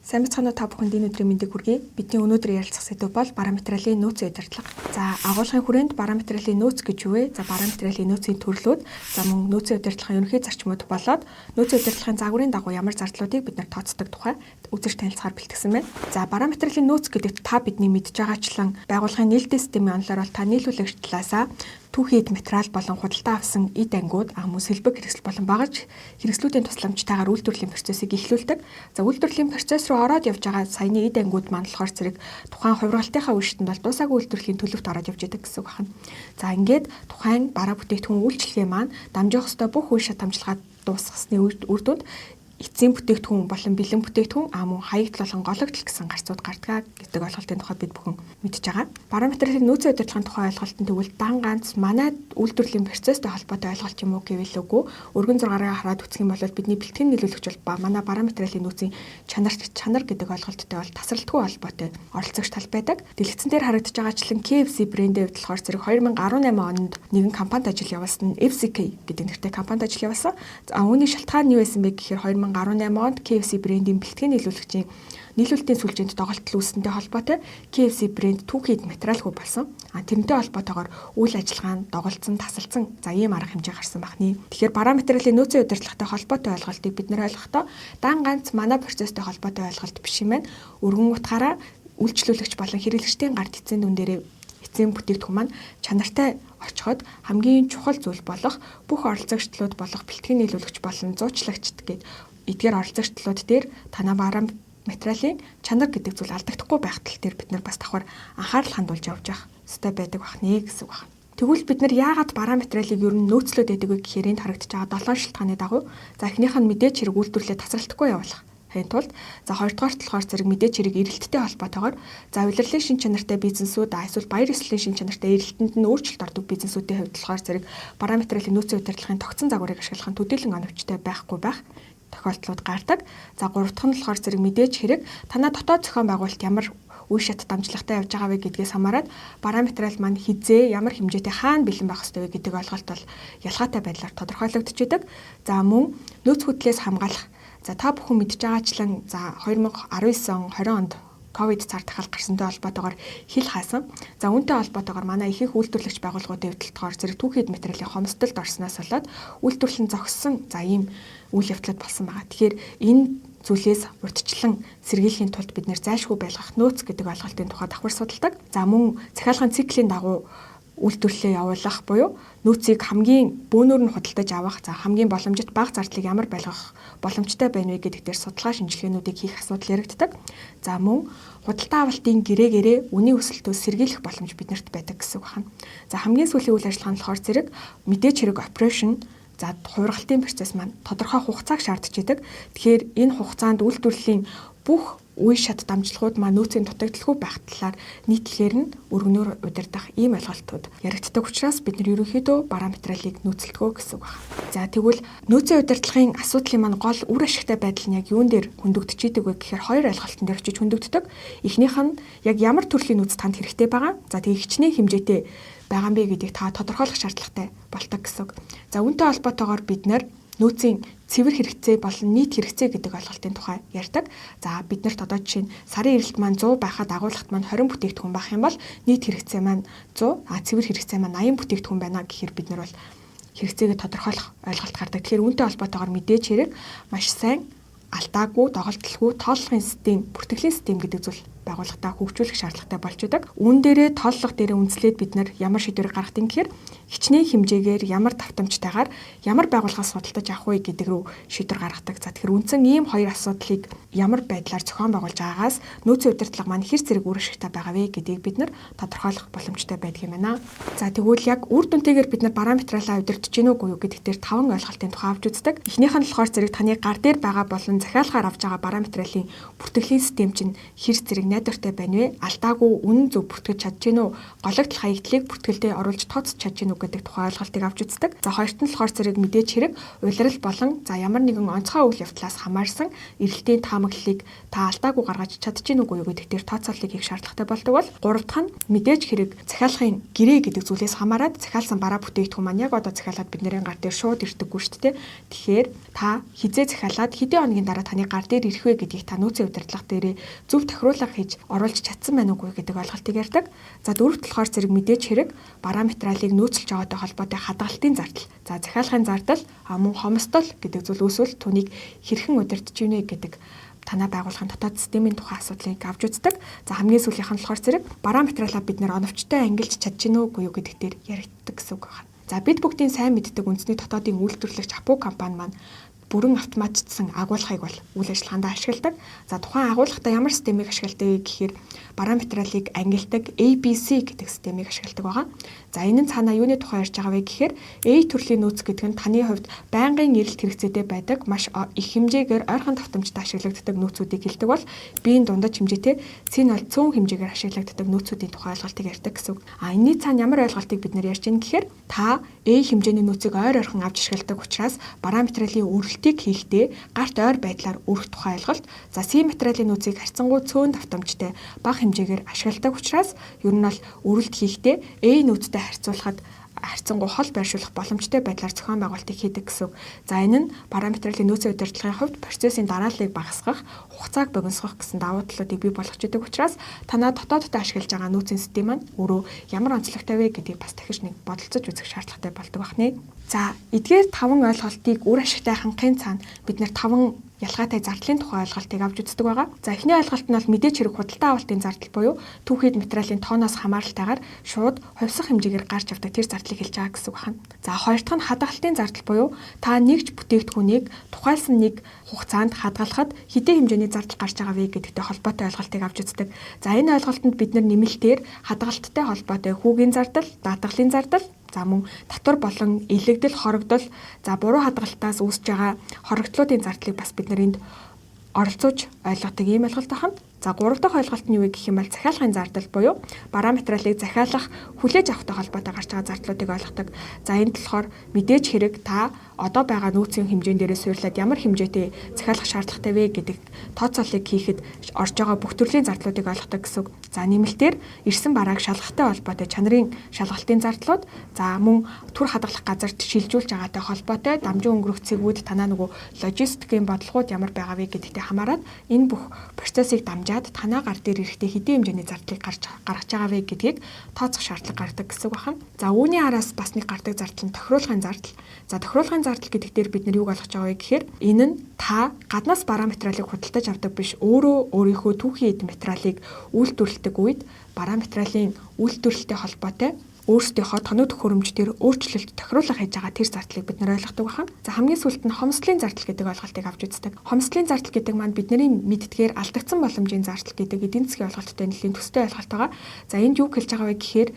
Сайн бацхан та бүхэнд энэ өдрийн мэндийг хүргэе. Бидний өнөөдөр ярилцах сэдв бол барометрийн нөөцийн удирдлага. За агуулгын хүрээнд барометрийн нөөц гэж юу вэ? За барометрийн нөөцийн төрлүүд, за мөн нөөцийн удирдлагын ерөнхий зарчмууд болоод нөөцийн удирдлагын загварын дагуу ямар зардлуудыг бид нар тооцдог тухай үзэж танилцахаар бэлтгэсэн байна. За барометрийн нөөц гэдэгт та бидний мэдж байгаачлан байгууллагын нийлдээх системийн онолоор бол та нийлүүлэгч талаасаа түүхийд материал болон худалдаа авсан эд ангиуд мөн сэлбэг хэрэгсэл болон багаж хэрэгслүүдийн тусламжтайгаар үйлдвэрлэлийн процессыг эхлүүлдэг. За үйлдвэрлэлийн процесс руу ороод явж байгаа саяны эд ангиуд маань болохоор зэрэг тухайн хувиргалтынхаа үе шатнд бол дуусаагүй үйлдвэрлэлийн төлөвт ороод явж идэг гэсэн үг байна. За ингээд тухайн бараа бүтээгдэхүүн үйлчлэгээ маань дамжих ёстой бүх үе шат хамжлагаа дуусгасны үр дүнд эцсийн бүтээгдэхүүн болон бэлэн бүтээгдэхүүн мөн хаягдл болон гологдол гэсэн гарцууд гардаг гэдэг ойлголтын тухай бид бүхэн мэдж байгаа. Барометрийн нөөцийн удирдлагын тухай ойлголтын тэгвэл дан ганц манай үйлдвэрлэлийн процесстэй холбоотой ойлголт юм уу гэвэл үгүй. Өргөн зургаараа хараад үзэх юм бол бидний бэлтгэн нийлүүлэгч бол манай барометрийн нөөцийн чанар гэдэг ойлголттой бол тасралтгүй холбоотой оролцогч тал байдаг. Дэлгэцэн дээр харагдаж байгаачлан KFC брэндийн хувьд болохоор зэрэг 2018 онд нэгэн компанид ажил явуулсан FCK гэдэг нэртэй компанид ажил явуулсан. За үүний шалтгаан нь юу байсан бэ гэхээр 2018 онд KFC брендийн бэлтгэн нийлүүлэгчийн нийлүүлэлтийн сүлжээнд доголдол үүссэнтэй холбоотой KFC брэнд түүхийд материалгүй болсон. Тэрнтэй холбоотойгоор үйл ажиллагаанд доголдсон, тасалдсан ийм арга хэмжээ гарсан байна. Тэгэхээр барометрийн нөөцийн удирдлагатай холбоотой ойлголтыг бид нэр ойлгохдоо дан ганц манай процесстэй холбоотой ойлголт биш юм байна. Өргөн утгаараа үйлчлүүлэгч болон хэрэглэгчдийн гарт эцсийн дүн дээрээ эцсийн бүтээгдэхүүн маань чанартай очиход хамгийн чухал зүйл болох бүх оролцогчдлууд болох бэлтгэн нийлүүлэгч болон зуучлагчд гээд эдгээр оролцогчдлууд дээр танаа материалын чанар гэдэг зүйл алдагдахгүй байх тал дээр бид нар бас давхар анхаарал хандуулж явж явах ёстой байдаг бахнэ гэсэн үг байна. Тэгвэл бид нар яагаад барометрийг ер нь нөөцлөд байдаг вэ гэхээр энд харагдаж байгаа 7 шалтгааны дагуу за эхнийх нь мэдээж хэрэг үйлдвэрлэлээ тасралтгүй явуулах. Хэн тулд за хоёрдугаарт болохоор зэрэг мэдээж хэрэг эрэлттэй холбоотойгоор за удирдлагын шин чанартай бизнесүүд эсвэл баяр ёслолын шин чанартай эрэлтэнд нь өөрчлөлт ордог бизнесүүдийн хувьд болохоор зэрэг барометрийн нөөцийн удирдлагын тогтсон загварыг ашиглах нь төдийлөн оновчтой байхгүй байх тохиолдлууд гардаг. За гурав дахь нь болохоор зэрэг мэдээж хэрэг танаа дотоод зохион байгуулалт ямар үе шат дамжлагтай явж байгаа вэ гэдгээс хамаарат барометрал маань хизээ ямар хэмжээтэй хаана бэлэн байх ёстой вэ гэдэг ойлголт бол ялгаатай байдлаар тодорхойлогдчихэдэг. За мөн нөөц хөдлөлөөс хамгаалах. За та бүхэн мэдж байгаачлан за 2019 он 20 онд ковид цар тахал гарсантай холбоотойгоор хил хаасан. За үүнтэй холбоотойгоор манай ихэнх үйлдвэрлэгч байгууллагуудын хувьд болохоор зэрэг түүхийд материалын хомсдолд орсноос болоод үйлдвэрлэн зогссон за ийм үйл явдлууд болсон байгаа. Тэгэхээр энэ зүйлээс урьдчилан сэргийлэхийн тулд бид нэр зайлшгүй байлгах нөөц гэдэг ойлголтын тухай давхар судалдаг. За мөн захиалгын циклийн дагуу үйлдвэрлэлээ явуулах буюу нөөцийг хамгийн бөөнөр нь худалдаж авах, за хамгийн боломжит бага зардлыг ямар байлгах боломжтой байна вэ гэдэг дээр судалгаа шинжилгээнүүдийг хийх асуудал яригддаг. За мөн худалдаа авалтын гэрээгээрээ үнийн өсөлтөөс сэргийлэх боломж биднэрт байдаг гэсэн үг байна. За хамгийн сүүлийн үйл ажиллагаа нь болохоор зэрэг мэдээж хэрэг operation за хувиргалтын процесс маань тодорхой хугацааг шаардж идэг. Тэгэхээр энэ хугацаанд үйлдвэрлэлийн бүх үе шат дамжлагууд маань нөөцийн дутагдaltaгүй байх талаар нийтлэлээр нь өргөнөөр удирдах ийм ойлголтууд яригддаг учраас бид нар ерөнхийдөө барометрийг нөөцлөдгөө гэсэн үг байна. За тэгвэл нөөцийн удирдлагын асуудлын маань гол үр ашигтай байдал нь яг юун дээр хөндөгдөж идэг вэ гэхээр хоёр ойлголтон дээр очиж хөндөгддөг. Эхнийх нь яг ямар төрлийн нөөц танд хэрэгтэй байгаа. За тэг хичнээн хэмжээтэй байгаа юм бэ гэдгийг та тодорхойлох шаардлагатай болдог гэсэн үг. За үүнтэй холбоотойгоор бид нар нөөцийн цэвэр хэрэгцээ болон нийт хэрэгцээ гэдэг ойлголтын тухай ярьдаг. За биднэрт одоо жишээ нь сарын эрэлт маань 100 байхад агуулгад маань 20 бүтээгдэхүүн байх юм бол нийт хэрэгцээ маань 100, цэвэр хэрэгцээ маань 80 бүтээгдэхүүн байна гэхээр бид нар бол хэрэгцээгээ тодорхойлох ойлголт гардаг. Тэгэхээр үүнтэй холбоотойгоор мэдээж хэрэг маш сайн алдаагүй, доголдолгүй тооллогын систем, бүртгэлийн систем гэдэг зүйл байгууллагатаа хөгжүүлэх шаардлагатай болж байдаг. Үүн дээрээ тооллого дээрээ үндэслээд бид нар ямар шийдвэрийг гаргах юм гэхээр хичнээн хэмжээгээр ямар давтамжтайгаар ямар байгууллагаас судалдаж авах вэ гэдэг рүү шийдвэр гаргадаг. За тэгэхээр үндсэн ийм хоёр асуудлыг ямар байдлаар зохион байгуулж байгаагаас нөөцийн удирдлага маань хэр зэрэг үр ашигтай байгаа вэ гэдгийг бид нар тодорхойлох боломжтой байдаг юм байна. За тэгвэл яг үр дүнтэйгээр бид нар барометралаа удирдах гин үгүй юу гэдэг дээр 5 ойлголтын тухай авч үздэг. Эхнийх нь болохоор зэрэг таны гар дээр байгаа болон захиалгаар авж байгаа барометралын бүртгэлийн систем чинь хэр зэрэг найдвартай байна вэ? Алдаагүй үнэн зөв бүртгэж чадж гин үү? Гологдол хаягдлыг бүртгэлдээ оруулж тооцож чадж гин үү гэдэг тухай ойлголтыг авч үздэг. За хоёрт нь болохоор зэрэг мэдээж хэрэг улирал болон за ямар нэгэн онцгой үйл явдлаас хамаарсан эрэлтийн таамаглалыг та алдаагүй гаргаж чадж гин үгүй юу гэдэг дээр тооцооллыг хийх шаардлагатай болдог бол гурав дахь нь мэдээж хэрэг захиалгын гэрээ гэдэг зүйлээс хамаарат захиалсан бараа бүтээгдэхүүн маань яг одоо захиалаад бидний гар дээр шууд ирдэггүй шүү дээ. Тэгэхээр та хизээ захиалаад хэдэн хоногийн дараа таны гар дээр ирэх вэ гэдгийг та нөөцийн удирдлага дээрээ зөв тохируулга хийж оруулж чадсан байна уугүй гэдэг ойлголтыг ярьдаг. За дөрөвт болохоор зэрэг мэдээж хэрэг бараа материалыг нөөцлж байгаатай холбоотой хадгалтын зардал. За захиалгын зардал мөн хомсдол гэдэг зүйл үүсвэл түүнийг хэрхэн удирдах гинэ гэдэг танай байгууллагын дотоод системийн тухай асуудлыг авч үздэг. За хамгийн сүүлийнх нь болохоор зэрэг бараа материалаа бид нэр оновчтой ангилж чадж гинэ үгүй юу гэдэг дээр яригддаг гэсэн үг байна. За бид бүгдийн сайн мэддэг үндэсний дотоодын үйлдвэрлэгч Апу компани маань бүрэн автоматжсан агуулгыг бол үйл ажиллагаанд ашигладаг. За тухайн агуулгатай ямар системийг ашигладаг вэ гэхээр бараа материалыг ангилдаг ABC гэдэг системийг ашигладаг байгаа. За энэ нь цаанаа юуны тухай ярьж байгаа вэ гэхээр A төрлийн нөөц гэдэг нь таны хувьд байнгын эрэлт хэрэгцээтэй байдаг маш их хэмжээгээр ойрхон давтамжтай ашиглагддаг нөөцүүдийг хэлдэг бол B-ийн дундаж хэмжээтэй C нь бол цөөн хэмжээгээр ашиглагддаг нөөцүүдийн тухай ойлголтыг ярьдаг гэсэн үг. Энэний цаана ямар ойлголтыг бид нэр ярьж байна гэхээр та A хэмжээний нөөцийг ойрхон авч ашигладаг учраас бараа материалын үрэлтийг хийхдээ гарт ойр байдлаар өрөх тухай ойлголт. За C материалын нөөцийг харьцангуй цөөн давтамжтай бага хэмжээгээр ашигладаг учраас ер нь бол үрэлт хийхдээ A нөөцтэй харьцуулахад харьцангуй хол байршуулах боломжтой байдлаар зохион байгуулалтыг хийдэг гэсэн. За энэ нь бараа материалын нөөцийн удирдлагын хувьд процессын дарааллыг багасгах, хугацааг богиносгох гэсэн давуу талуудыг бий болгож идэг учраас танаа дотооддоо ашиглаж байгаа нөөцийн систем маань өөрөө ямар онцлогтой вэ гэдгийг бас дахиж нэг бодолцож үзэх шаардлагатай болдог байна. За эдгээр 5 ойлголтыг үр ашигтай хангахын цаана бид нэр 5 ялгаатай зардлын тухай ойлголтыг авч үздэг байгаа. За эхний ойлголт нь бол мэдээж хэрэг худалдаа авалтын зардал буюу түүхийд материалын тооноос хамааралтайгаар шууд хувьсах хэмжээгээр гарч авдаг тэр зардлыг хэлж байгаа гэсэн үг байна. За хоёр дахь нь хадгалтын зардал буюу та нэгж бүтээгдэхүүнийг тухайлсан нэг хугацаанд хадгалахад хэдийн хэмжээний зардал гарч байгаа вэ гэдэгтэй холбоотой ойлголтыг авч үздэг. За энэ ойлголтод бид нар нэмэлтээр хадгалттай холбоотой хүүгийн зардал, даатгалын зардал, за мөн татвар болон илэгдэл, хорогдол, за буруу хадгалтаас үүсэж байгаа хорогдлуудын зардлыг бас бид энд оролцуулж ойлгодог ийм ойлголт байна. За 3 дахь ойлголт нь юу вэ гэх юм бол захиалгын зардал буюу бараа материалыг захиалах, хүлээж авахтай холбоотой гарч байгаа зардлуудыг ойлгодог. За энд болохоор мэдээж хэрэг та одоо байгаа нөөцийн хэмжээн дээрээ суйрлаад ямар хэмжээтэй захиалах шаардлагатай вэ гэдэг тооцооллыг хийхэд орж байгаа бүх төрлийн зардлуудыг ойлгодог гэсэн үг. За нэмэлтээр ирсэн барааг шалгахтай холбоотой чанарын шалгалтын зардлууд, за мөн түр хадгалах газарт шилжүүлж байгаатай холбоотой дамжин өнгөрөх цэгүүд танаа нөгөө логистикийн бодлогууд ямар байгаа вэ гэдэгтэй хамаарат энэ бүх процессыг дамжаад танаа гар дээр ирэхдээ хэдийн хэмжээний зардлыг гаргаж байгаа вэ гэдгийг тооцох шаардлага гардаг гэсэн үг байна. За үүний араас бас нэг гардаг зардал нь тохируулгын зардал. За тохируулгын зардал гэдэг дээр бид нар юуг ойлгож байгаа вэ гэхээр энэ нь та гаднаас бараа материалыг худалдаж авдаг биш, өөрийнхөө түүхийн эд материалыг үйлдвэрлэдэг үед бараа материалын үйлдвэрлэлтэй холбоотой өөрсдийнхөө тоног төхөөрөмжтөр өөрчлөлт тохируулах хийж байгаа тэр зардлыг бид нар ойлгодог байна. За хамгийн сүүлд нь хомсдлын зардал гэдэг ойлголтыг авч үздэг. Хомсдлын зардал гэдэг маань бидний мэддгээр алдагдсан боломжийн зардал гэдэг эдийн засгийн ойлголттой нэлийн төстэй ойлголт байгаа. За энд юу хэлж байгаа вэ гэхээр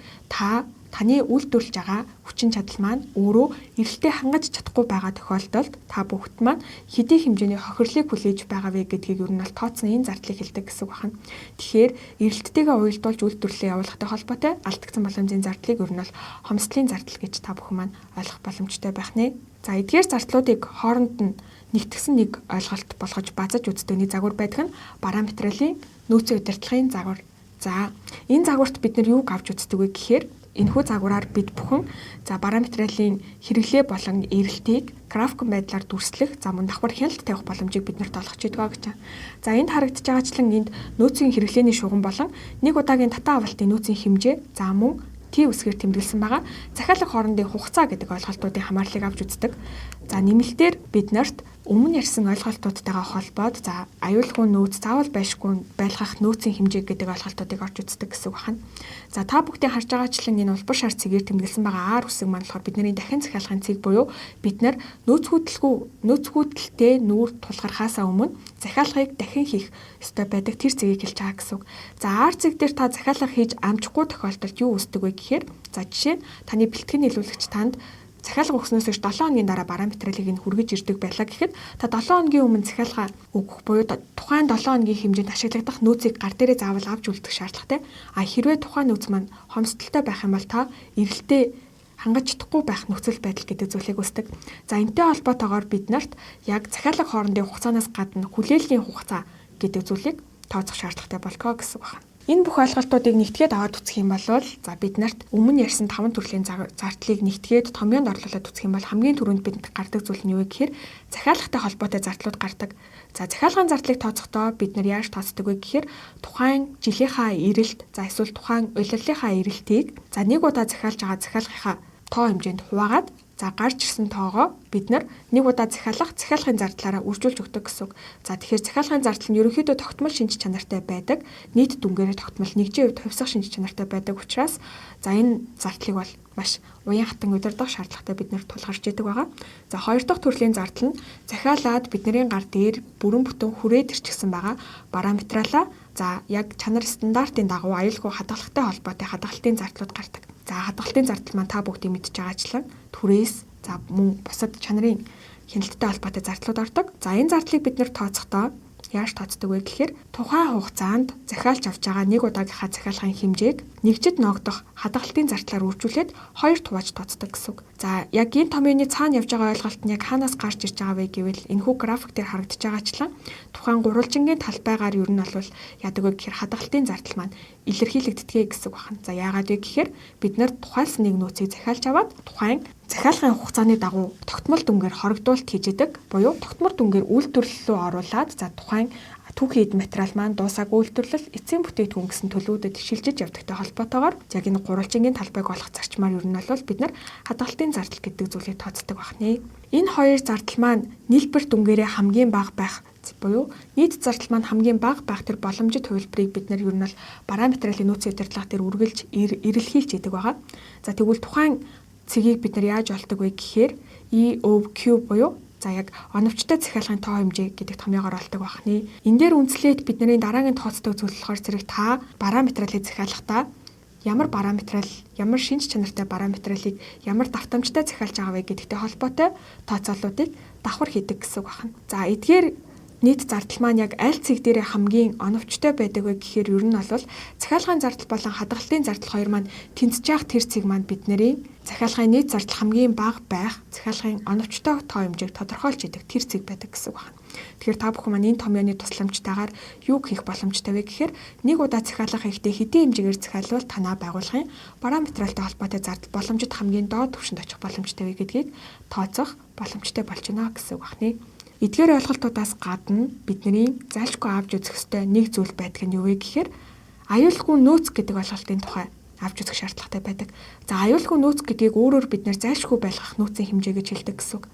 таны үйлдвэрлэж байгаа хүчин чадал маань өөрөө эрэлтээ хангаж чадахгүй байгаа тохиолдолд та бүгд маань хэдийн хэмжээний хохирлыг хүлээж байгаа вэ гэдгийг ер нь бол тооцсон энэ зардлыг хэлдэг гэсэн үг байна. Тэгэхээр эрэлттэйгээ уялдуулж үйлдвэрлэлээ явуулахтай холбоотой алдагдсан боломжийн зардлыг ер нь бол хомсдлын зардал гэж та бүхэн маань ойлгох боломжтой байх нэ. За эдгээр зардлуудыг хооронд нь нэгтгсэн нэг ойлголт болгож базаж үздэг нэг загвар байдаг нь бараа материалын нөөцийн удирдлагын загвар. За энэ загварт бид нар юуг авч үздэг вэ гэхээр энэхүү загвараар бид бүхэн за бараа материалын хэрэглээ болон эрэлтийг графикын байдлаар дүрслэх, за мөн давхар хяналт тавих боломжийг бид нарт олгож идэг гэж байна. За энд харагдаж байгаачлан энд нөөцийн хэрэглээний шугам болон нэг удаагийн татаа авалтын нөөцийн хэмжээ, за мөн T үсгээр тэмдэглэсэн байгаа. Захиалга хоорондын хугацаа гэдэг ойлголтуудын хамаарлыг авч үздэг. За нэмэлтээр бид нарт өмнө ярьсан ойлголтуудтайгаа холбоод за аюулгүй нөөц заавал байшгүй байлгах нөөцийн хэмжээ гэдэг ойлголтуудыг орж үздэг гэсэн үг байна. За та бүхэн харж байгаачлан энэ улбар шар цэгээр тэмдэглэсэн байгаа R үсэг маань болохоор бидний дахин захиалгын цэг буюу бид нар нөөцгүйдэлтэй нүүр тулгархаасаа өмнө захиалгыг дахин хийх ёстой байдаг тэр цэгийг хэлж байгаа гэсэн үг. За R цэг дээр та захиалга хийж амжихгүй тохиолдолд юу үүсдэг вэ гэхээр за жишээ нь таны бэлтгэн нийлүүлэгч танд захиалга өгснөөс хойш 7 хоногийн дараа бараа материалыг нь хүргэж ирдэг байлаа гэхэд та 7 хоногийн өмнө захиалга өгөх буюу тухайн 7 хоногийн хэмжээнд ашиглагдах нөөцийг гар дээрээ заавал авч үлдэх шаардлагатай. Хэрвээ тухайн нөөц маань хомсдолтой байх юм бол та эрэлтээ хангаж чадахгүй байх нөхцөл байдал гэдэг зүйлийг үүсдэг. За энэтэй холбоотойгоор бид нарт яг захиалга хоорондын хугацаанаас гадна хүлээлгийн хугацаа гэдэг зүйлийг тооцох шаардлагатай болго гэсэн байна. Энэ бүх ойлголтуудыг нэгтгээд аваад үзэх юм бол за бид нарт өмнө ярьсан 5 төрлийн зардлыг нэгтгээд томьёонд орлуулад үзэх юм бол хамгийн түрүүнд бидэнд гардаг зүйл нь юу вэ гэхээр захиалгатай холбоотой зардлууд гардаг. За захиалгын зардлыг тооцохдоо бид нар яаж тооцдог вэ гэхээр тухайн жилийнхаа эрэлт, за эсвэл тухайн улирлынхаа эрэлтийг за нэг удаа захиалж байгаа захиалгынхаа тоо хэмжээнд хуваагаад за гарч ирсэн тоогоо бид нар нэг удаа захиалгын зардлаараа үржүүлж өгдөг гэсэн үг. За тэгэхээр захиалгын зардал нь ерөнхийдөө тогтмол шинж чанартай байдаг. Нийт дүнгээрээ тогтмол 1% хувьсах шинж чанартай байдаг учраас за энэ зардлыг бол маш уян хатан удирдах шаардлагатай бид нар тулгарч идэг байгаа. За хоёр дахь төрлийн зардал нь захиалаад бидний гар дээр бүрэн бүтэн хүрээд ирчихсэн байгаа бараа материалаа за яг чанар стандартын дагуу аюулгүй хадгалагтай холбоотой хадгалтын зардлууд гардаг. За хадгалтын зардал маань та бүгдийг мэдж байгаачлан түрээс за мөн бусад чанарын хяналттай холбоотой зардлууд ордог. За энэ зардлыг бид нэр тооцохдоо яаж тооцдог вэ гэхээр тухайн хугацаанд захиалж авч байгаа нэг удаагийнхаа захиалгын хэмжээг нэгжид ногдох хадгалтын зардлаар үржүүлээд хоёр тувааж тооцдог гэсэн үг. За яг энэ томьёоны цаана явж байгаа ойлголт нь яг хаанаас гарч ирж байгаа вэ гэвэл энэхүү график дээр харагдаж байгаачлан тухайн гурвалжингийн талбайгаар ер нь бол яадаг вэ гэхээр хадгалтын зардал маань илэрхийлэгддэг гэсэн үг байна. За яагаад вэ гэхээр бид нар тухайлсан нэг нөөцийг захиалж аваад тухайн захиалгын хугацааны дагуу тогтмол дүнгээр хоригдуулалт хийж идэг буюу тогтмол дүнгээр үйлдвэрлэл рүү оруулаад за тухайн түүхий эд материал маань дуусаагүй үйлдвэрлэл эцсийн бүтээгдэхүүн гэсэн төлөвүүдэд шилжиж явдагтай холбоотойгоор яг энэ гурвалжингийн талбайг олох зарчмаар ер нь бол бид нар хадгалтын зардал гэдэг зүйлийг тооцдог байна. Энэ хоёр зардал маань нийлбэр дүнгээрээ хамгийн бага байх буюу нийт зардал маань хамгийн бага байх тэр боломжит хувилбарыг бид нар ер нь бол бараа материалын нөөцийн удирдлага дээр үргэлж эрэлхийлж идэг байгаа. За тэгвэл тухайн цэгийг бид нар яаж олдог вэ гэхээр EOQ буюу за яг оновчтой захиалгын тоо хэмжээ гэдэг томьёогоор олдог байна. Энэ дээр үндэслээд бидний дараагийн тооцдог зүйл болохоор зэрэг та бараа материалыг захиалахдаа ямар бараа материал, ямар шинж чанартай бараа материалыг ямар давтамжтай захиалж байгаа вэ гэдэгтэй холбоотой тооцоолуудыг давхар хийдэг гэсэн үг байна. За эдгээр нийт зардал маань яг аль цэг дээр хамгийн оновчтой байдаг вэ гэхээр ер нь бол захиалгын зардал болон хадгалтын зардал хоёр маань тэнцэж явах тэр цэг маань бидний захиалгын нийт зардал хамгийн бага байх захиалгын оновчтой тоо хэмжээг тодорхойлж идэг тэр цэг байдаг гэсэн үг байна. Тэгэхээр та бүхэн маань энэ томьёоны тусламжтайгаар юу хийх боломжтой вэ гэхээр нэг удаа захиалга хийхдээ хэдийн хэмжээгээр захиалвал танаа байгууллагын бараа материалтай холбоотой зардал боломжит хамгийн доод түвшинд очих боломжтой вэ гэдгийг тооцох боломжтой болж байна гэсэн үг байна. Эдгээр ойлголтуудаас гадна бидний зайлшгүй авч үзэх ёстой нэг зүйл байдаг нь юу вэ гэхээр аюулгүй нөөц гэдэг ойлголтын тухай авч үзэх шаардлагатай байдаг. За аюулгүй нөөц гэдгийг өөрөөр бид нэр зайлшгүй байлгах нөөцийн хэмжээ гэж хэлдэг гэсэн үг.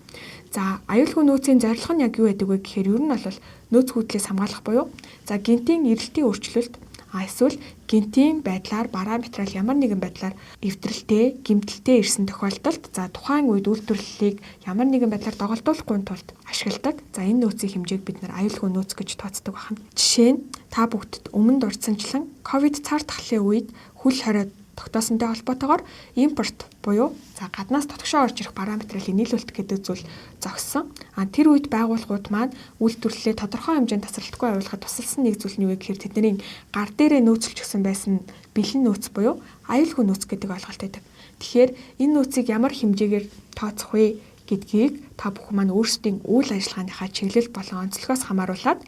За аюулгүй нөөцийн зорилго нь яг юу байдаг вэ гэхээр ер нь бол нөөц хүдлээс хамгаалах буюу за гинтийн эрэлтийн өөрчлөлт эсвэл гинтийн байдлаар бараа материал ямар нэгэн байдлаар эвдрэлтэй, гэмтэлтэй ирсэн тохиолдолд за тухайн үед үйлдвэрлэлийг ямар нэгэн байдлаар доголдуулахгүй тулд ашигладаг. За энэ нөөцийн хэмжээг бид нар аюулгүй нөөц гэж тооцдог байна. Жишээ нь та бүгд өмнө дурдсанчлан ковид цар тахлын үед хөл хориод тогтоосонтой холбоотойгоор импорт буюу за гаднаас дотгошоо орж ирэх бараа материалын нийлүүлэлт гэдэг зүйл зогссон. Тэр үед байгууллагууд маань үйлдвэрлэлээ тодорхой хэмжээнд тасралтгүй явуулахад тусалсан нэг зүйл нь юу вэ гэхээр тэдний гар дээрээ нөөцлж өгсөн байсан бэлэн нөөц буюу аюулгүй нөөц гэдэг ойлголт байдаг. Тэгэхээр энэ нөөцийг ямар хэмжээгээр тооцох вэ гэдгийг та бүхэн маань өөрсдийн үйл ажиллагааныхаа чиглэл болон онцлогоос хамааруулаад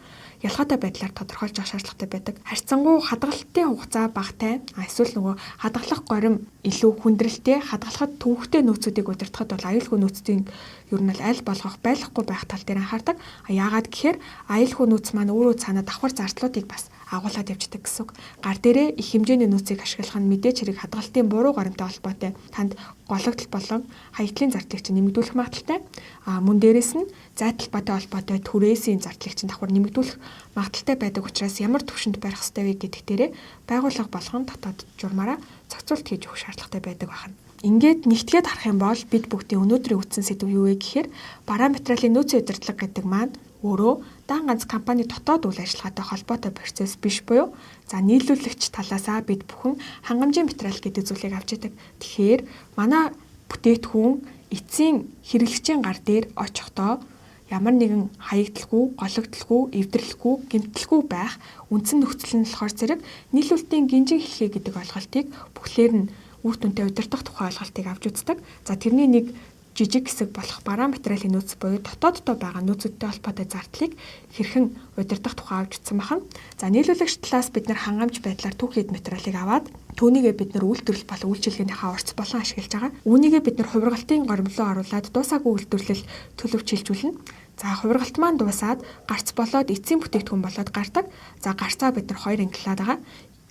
ялгаатай байдлаар тодорхойлж авах шаардлагатай байдаг. Харьцангуй хадгалтын хугацаа багатай, эсвэл нөгөө хадгалах горим илүү хүндрэлтэй, хадгалахад төвөгтэй нөөцүүдийг удирдахад бол аюулгүй нөөцийн ер нь аль болгох байхгүй байх тал дээр анхаардаг. Яагаад гэхээр аюулгүй нөөц маань өөрөө цаанаа давхар зардлуудыг бас агуулад явждаг гэсэн үг. Гар дээрээ их хэмжээний нөөцийг ашиглах нь мэдээж хэрэг хадгалтын буруу горимтой холбоотой танд гологдол болон хаягдлын зардлыг чинь нэмэгдүүлэх магадaltaй. Мөн дээрэс нь зайтал батай холбоотой түрээсийн зардлыг чинь давхар нэмэгдүүлэх магадaltaй байдаг учраас ямар төвшөнд барих ёстой вэ гэдэг дээрээ байгууллага болгон дотоод журмаараа зохицуулт хийж өгөх шаардлагатай байдаг байна. Ингээд нэгтгээд харах юм бол бид бүгдийн өнөөдрийн үтсэн сэдв юу вэ гэхээр бараа материалын нөөцийн удирдлага гэдэг маань өөрөө дан ганц компани дотоод үйл ажиллагаатай холбоотой процесс биш буюу за нийлүүлэгч талаасаа бид бүхэн хангамжийн материал гэдэг зүйлийг авч яадаг. Тэгэхээр манай бүтээтгүүн эцсийн хэрэглэгчийн гар дээр очихдоо ямар нэгэн хаягдaltaгүй, гологдолгүй, эвдэрлэхгүй, гэмтэлгүй байх үндсэн нөхцөл нь болохоор зэрэг нийлүүлэлтийн гинжин хэлхээ гэдэг ойлголтыг бүхлээр нь үр дүнтэй удирдах тухай ойлголтыг авч үздэг. За тэрний нэг жижиг хэсэг болох бараа материалын нөөц буюу дотооддоо байгаа нөөцөдтэй холбоотой зардлыг хэрхэн удирдах тухай авч үзсэн байна. За нийлүүлэгч талаас бид нар хангамж байдлаар түүхийд материалыг аваад түүнийгээ бид нар үйлдвэрлэл болон үйлчилгээнийхээ орц болон ашиглаж байгаа. Үүнийгээ бид нар хувиргалтын гормлоо оруулаад дуусаагүй үйлдвэрлэл төлөвч шилжүүлнэ. За хувиргалт маань дуусаад гарц болоод эцсийн бүтээгдэхүүн болоод гардаг. За гарцаа бид нар хоёр ангиллаад байгаа.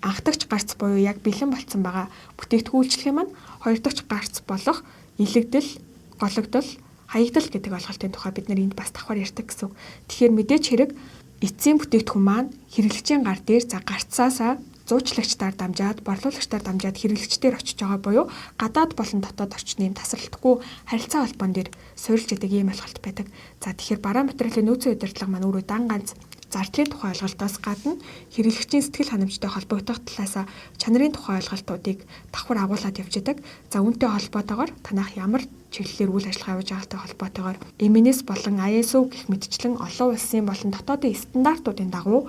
Анх дахь гарц буюу яг бэлэн болцсон байгаа бүтээгдэхүүн үйлчлэх юм. Хоёр дахь гарц болох илэгдэл, гологдол, хаягдал гэдэг ойлголтын тухай бид нар энд бас давхар ярьдаг гэсэн үг. Тэгэхээр мэдээч хэрэг эцсийн бүтээгдэхүүн маань хэрэглэгчийн гар дээр за гарцаасаа зуучлагчдаар дамжаад, борлуулагчдаар дамжаад хэрэглэгчдээр очиж байгаа буюу гадаад болон дотоод орчны тасралтгүй харилцаа холбоон дээр суурилж идэг ийм ойлголт байдаг. За тэгэхээр бараа материалын нөөцийн удирдлага маань өөрөө дан ганц зардлын тухай ойлголтоос гадна хэрэглэгчийн сэтгэл ханамжтай холбогдох талаас чанарын тухай ойлголтуудыг давхар агуулад явж идэг. За үүнтэй холбоотойгоор танах ямар чиглэлээр үйл ажиллагаа явуулж байгаатай холбоотойгоор MNS болон ISO гэх мэтчлэн олон улсын болон дотоодын стандартуудын дагуу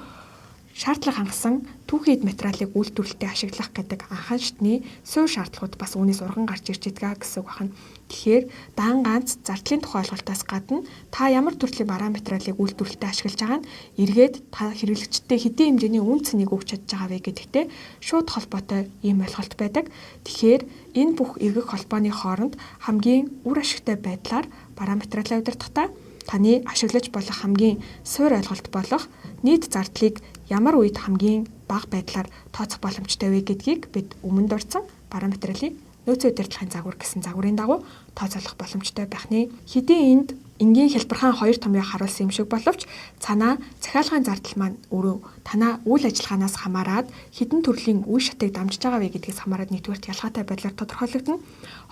шаардлага хангасан түүхийд материалыг үйлдвэрлэлтэд ашиглах гэдэг анхан шатны суурь шаардлагууд бас үүнээс урган гарч ирж байгаа гэсэн үг байна. Тэгэхээр дан ганц зардлын тухай ойлголтоос гадна та ямар төрлийн бараа материалыг үйлдвэрлэлтэд ашиглаж байгаа нь эргээд та хэрэглэгчдэд хэдийн хэмжээний үн цэнийг өгч чадж байгаа вэ гэдэгтэй шууд холбоотой ийм ойлголт байдаг. Тэгэхээр энэ бүх эргэх холбооны хооронд хамгийн үр ашигтай байдлаар бараа материалаа удирдахдаа таны ашиглаж болох хамгийн суурь ойлголт болох нийт зардлыг ямар үед хамгийн бага байдлаар тооцох боломжтой вэ гэдгийг бид өмнөд орсон бараа материалын нөөцийн удирдлагын загвар гэсэн загварын дагуу тооцоолох боломжтой байх нэ. Хэдийн энд энгийн хэлбэрхаан хоёр томьёо харуулсан юм шиг боловч цаанаа захиалгын зардал маань өөрөө танаа үйл ажиллагаанаас хамаарат хэдэн төрлийн үе шатыг дамжиж байгаа вэ гэдгээс хамаарат нэгдүгээрт ялгаатай байдлаар тодорхойлогдно.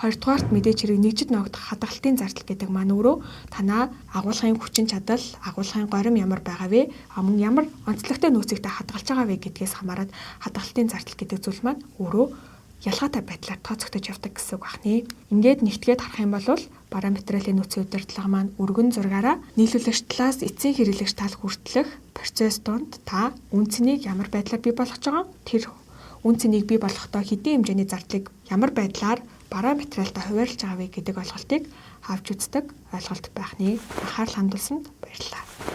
Хоёрдугаарт мэдээж хэрэг нэгжид ногдох хадгалтын зардал гэдэг маань өөрөө танаа агуулгын хүчин чадал, агуулгын горим ямар байгаа вэ? Мөн ямар онцлогтой нөөцийгтэй хадгалж байгаа вэ гэдгээс хамаарат хадгалтын зардал гэдэг зүйл маань өөрөө ялгаатай байдлаар тооцогдож явдаг гэсэн үг байна. Ингээд нэгтгээд харах юм бол бараа материалын нөөцийн удирдлага маань өргөн зургаараа нийлүүлэгч талаас эцсийн хэрэглэгч тал хүртэлх процесс донд та үн цэнийг ямар байдлаар бий болгож байгаа тэр үн цэнийг бий болгохдоо хэдийн хэмжээний зардлыг ямар байдлаар бараа материалтай хуваарлаж байгаа вэ гэдэг ойлголтыг авч үздэг ойлголт байх нэ. Анхаарал хандуулсанд баярлалаа.